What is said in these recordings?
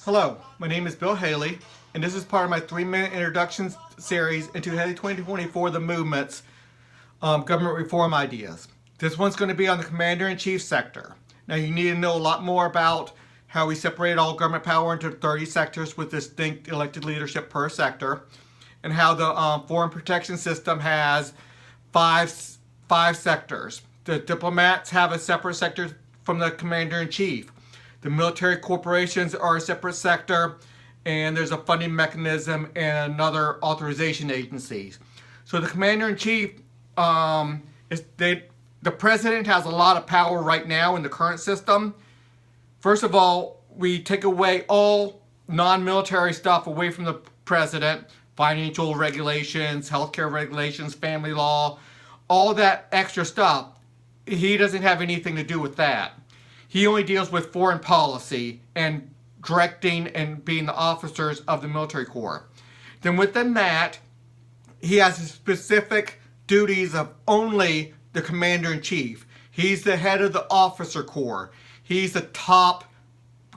Hello, my name is Bill Haley, and this is part of my 3-minute introduction series into Haley 2024, the movement's government reform ideas. This one's going to be on the Commander-in-Chief sector. Now you need to know a lot more about how we separate all government power into 30 sectors with distinct elected leadership per sector, and how the foreign protection system has five sectors. The diplomats have a separate sector from the Commander-in-Chief. The military corporations are a separate sector, and there's a funding mechanism and another authorization agencies. So the Commander-in-Chief, the President has a lot of power right now in the current system. First of all, we take away all non-military stuff away from the President, financial regulations, healthcare regulations, family law, all that extra stuff. He doesn't have anything to do with that. He only deals with foreign policy and directing and being the officers of the military corps. Then within that, he has specific duties of only the Commander-in-Chief. He's the head of the officer corps. He's the top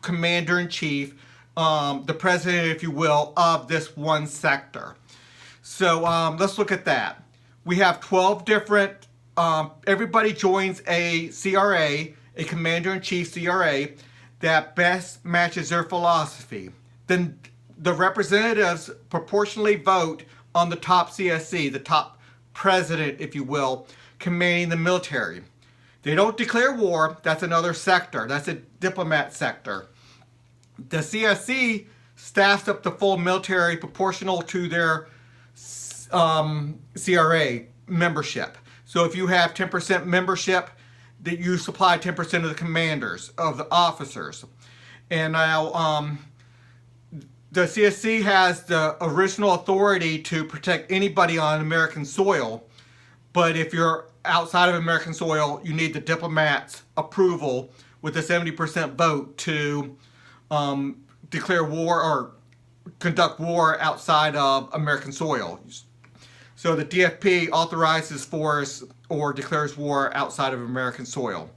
Commander-in-Chief, the president, if you will, of this one sector. So let's look at that. We have 12 different, everybody joins a CRA, a Commander-in-Chief CRA, that best matches their philosophy. Then the representatives proportionally vote on the top CIC, the top president, if you will, commanding the military. They don't declare war. That's another sector. That's a diplomat sector. The CIC staffs up the full military proportional to their CRA membership. So if you have 10% membership, that you supply 10% of the commanders, of the officers. And now the CSC has the original authority to protect anybody on American soil. But if you're outside of American soil, you need the diplomats' approval with a 70% vote to declare war or conduct war outside of American soil. So the DFP authorizes force or declares war outside of American soil.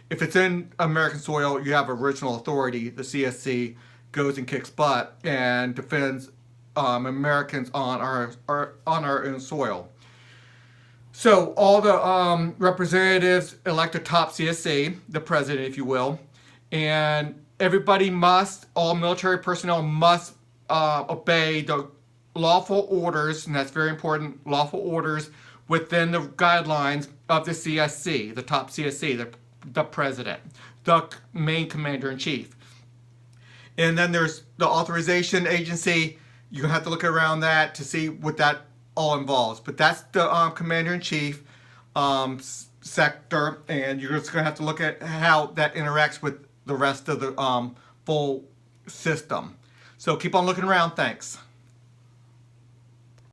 If it's in American soil, you have original authority. The CSC goes and kicks butt and defends Americans on our own soil. So all the representatives elect a top CSC, the president, if you will, and everybody must, all military personnel must obey the lawful orders, and that's very important, lawful orders within the guidelines of the CIC, the top CIC, the president, the main commander-in-chief. And then there's the authorization agency. You have to look around that to see what that all involves. But that's the commander-in-chief sector, and you're just going to have to look at how that interacts with the rest of the full system. So keep on looking around. Thanks.